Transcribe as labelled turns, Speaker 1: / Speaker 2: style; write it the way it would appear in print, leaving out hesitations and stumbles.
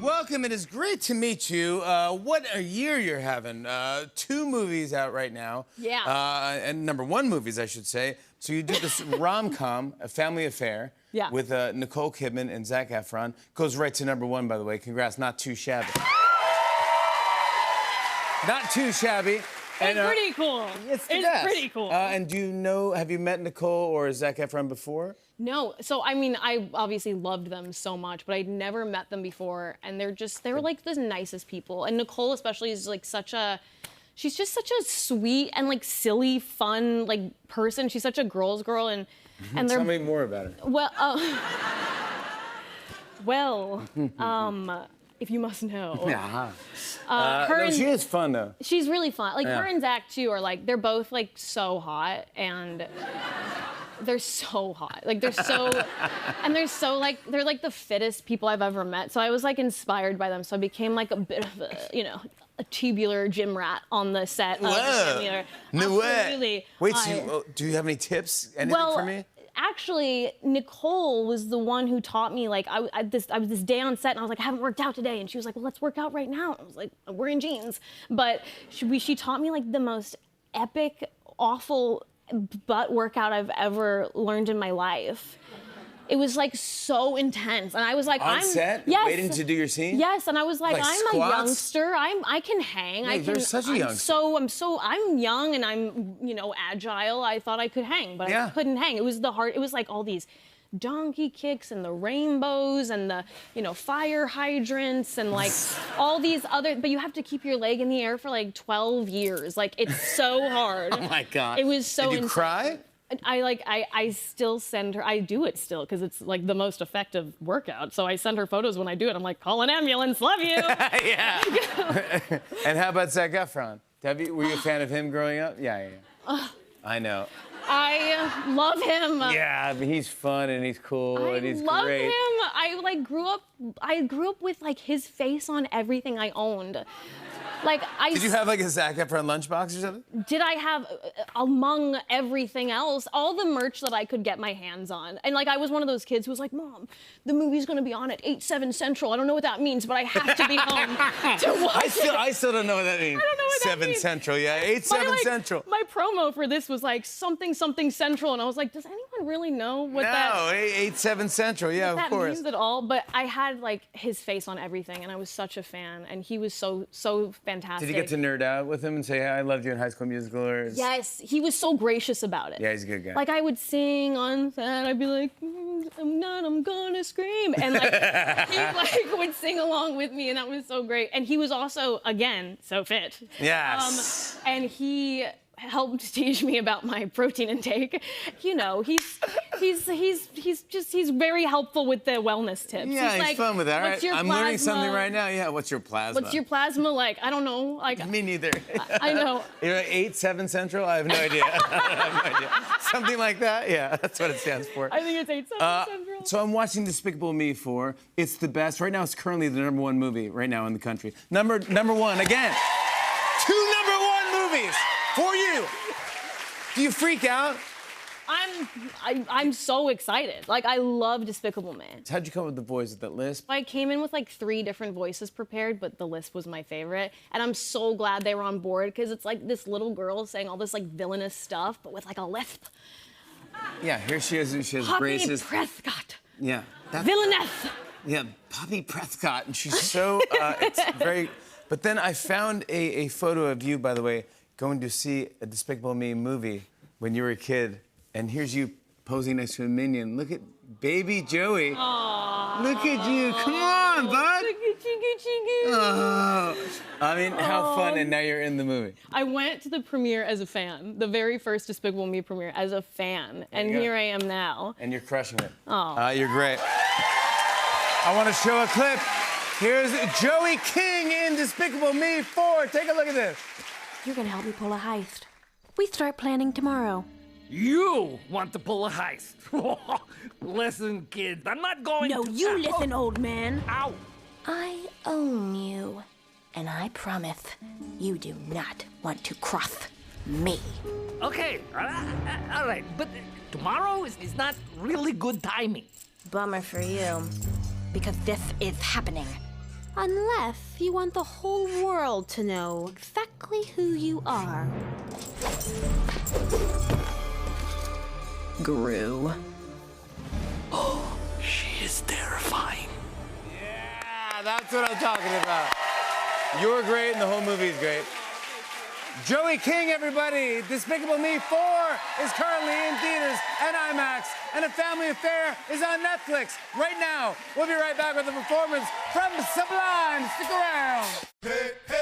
Speaker 1: Welcome. It is great to meet you. What a year you're having. 2 movies out right now.
Speaker 2: Yeah.
Speaker 1: And #1 movies, I should say. So you do this rom-com, A Family Affair,
Speaker 2: yeah,
Speaker 1: with Nicole Kidman and Zac Efron. Goes right to #1, by the way. Congrats. Not too shabby. Not too shabby.
Speaker 2: And, it's pretty cool.
Speaker 1: It's
Speaker 2: pretty cool.
Speaker 1: And do you know, have you met Nicole or Zac Efron before?
Speaker 2: No. So, I mean, I obviously loved them so much, but I'd never met them before. And they're like the nicest people. And Nicole especially is like she's just such a sweet and like silly, fun like person. She's such a girl's girl. And
Speaker 1: Tell me more about her.
Speaker 2: Well, if you must know.
Speaker 1: Yeah. She is fun, though.
Speaker 2: She's really fun. Like,
Speaker 1: yeah.
Speaker 2: Her and Zach, too, are like, they're both, like, so hot, and they're so hot. Like, they're so, and they're like the fittest people I've ever met. So I was, like, inspired by them. So I became, like, a bit of a tubular gym rat on the set.
Speaker 1: Whoa. No way. Wait, do you have any tips? Anything for me?
Speaker 2: Actually, Nicole was the one who taught me, like, I was this day on set, and I was like, I haven't worked out today. And she was like, well, let's work out right now. And I was like, we're in jeans. But she taught me, like, the most epic, awful butt workout I've ever learned in my life. It was, like, so intense. And I was like,
Speaker 1: On set?
Speaker 2: Yes.
Speaker 1: Waiting to do your scene?
Speaker 2: Yes, and I was like I'm
Speaker 1: squats?
Speaker 2: a youngster. I can hang.
Speaker 1: Yeah, you're such a youngster.
Speaker 2: I'm young and I'm, agile. I thought I could hang, but I couldn't hang. It was like all these donkey kicks and the rainbows and the, fire hydrants and like all these other, but you have to keep your leg in the air for like 12 years. Like, it's so hard.
Speaker 1: Oh my God.
Speaker 2: It was so
Speaker 1: Did you cry?
Speaker 2: I still send her, I do it still, because it's like the most effective workout. So I send her photos when I do it. I'm like, call an ambulance, love you.
Speaker 1: Yeah. And how about Zac Efron? Were you a fan of him growing up? Yeah. I know.
Speaker 2: I love him.
Speaker 1: Yeah, but he's fun and he's cool and he's
Speaker 2: love
Speaker 1: great.
Speaker 2: him. I grew up with like his face on everything I owned. Did
Speaker 1: you have like a Zac Efron lunchbox or something?
Speaker 2: Did I have, among everything else, all the merch that I could get my hands on? And like, I was one of those kids who was like, Mom, the movie's gonna be on at 8/7 Central. I don't know what that means, but I have to be home to watch it.
Speaker 1: I still don't know what that means.
Speaker 2: I don't know what that
Speaker 1: 7
Speaker 2: means.
Speaker 1: Central, yeah, 8/7 Central.
Speaker 2: My promo for this was like something Central, and I was like, does anyone really know what that?
Speaker 1: No, 8/7 Central, yeah, of course.
Speaker 2: Means at all? But I had like his face on everything, and I was such a fan, and he was so fantastic.
Speaker 1: Did you get to nerd out with him and say, hey, I loved you in High School Musical?
Speaker 2: Yes, he was so gracious about it.
Speaker 1: Yeah, he's a good guy.
Speaker 2: Like, I would sing on set, I'd be like, I'm gonna scream. And like, he like would sing along with me, and that was so great. And he was also, again, so fit.
Speaker 1: Yes.
Speaker 2: And he helped teach me about my protein intake. He's very helpful with the wellness tips.
Speaker 1: Yeah, he's
Speaker 2: like,
Speaker 1: fun with that, right? I'm learning something right now. Yeah, what's your plasma?
Speaker 2: What's your plasma like? I don't know. Like,
Speaker 1: me neither.
Speaker 2: I know.
Speaker 1: You're at 8/7 Central? I have no idea. Something like that? Yeah, that's what it stands for.
Speaker 2: I think it's 8/7 Central.
Speaker 1: So I'm watching Despicable Me 4. It's the best. Right now, it's currently the #1 movie right now in the country. Number 1, again. 2 #1 movies for you. Do you freak out?
Speaker 2: I'm so excited. Like, I love Despicable Me.
Speaker 1: How'd you come up with the voice with that lisp?
Speaker 2: I came in with like 3 different voices prepared, but the lisp was my favorite. And I'm so glad they were on board, because it's like this little girl saying all this like villainous stuff, but with like a lisp.
Speaker 1: Yeah, here she is, and she has
Speaker 2: Poppy
Speaker 1: braces.
Speaker 2: Prescott.
Speaker 1: Yeah.
Speaker 2: Villainess.
Speaker 1: Yeah, Poppy Prescott, and she's so, it's very, but then I found a photo of you, by the way, going to see a Despicable Me movie when you were a kid, and here's you posing next to a minion. Look at baby Joey.
Speaker 2: Aww.
Speaker 1: Look at you. Come on, bud. Oh. I mean, how fun, and now you're in the movie.
Speaker 2: I went to the premiere as a fan, the very first Despicable Me premiere as a fan, and here I am now.
Speaker 1: And you're crushing it.
Speaker 2: Oh.
Speaker 1: You're great. I want to show a clip. Here's Joey King in Despicable Me 4. Take a look at this.
Speaker 3: You're gonna help me pull a heist. We start planning tomorrow.
Speaker 4: You want to pull a heist. Listen, kid, I'm not going to...
Speaker 3: No, you listen, old man.
Speaker 4: Ow!
Speaker 3: I own you, and I promise you do not want to cross me.
Speaker 4: Okay, all right, but tomorrow is not really good timing.
Speaker 3: Bummer for you, because this is happening.
Speaker 5: Unless you want the whole world to know exactly who you are.
Speaker 3: Gru.
Speaker 4: She is terrifying.
Speaker 1: Yeah, that's what I'm talking about. You're great, and the whole movie is great. Joey King, everybody. Despicable Me 4 is currently in theaters and IMAX, and A Family Affair is on Netflix right now. We'll be right back with a performance from Sublime. Stick around.
Speaker 6: Hey, hey.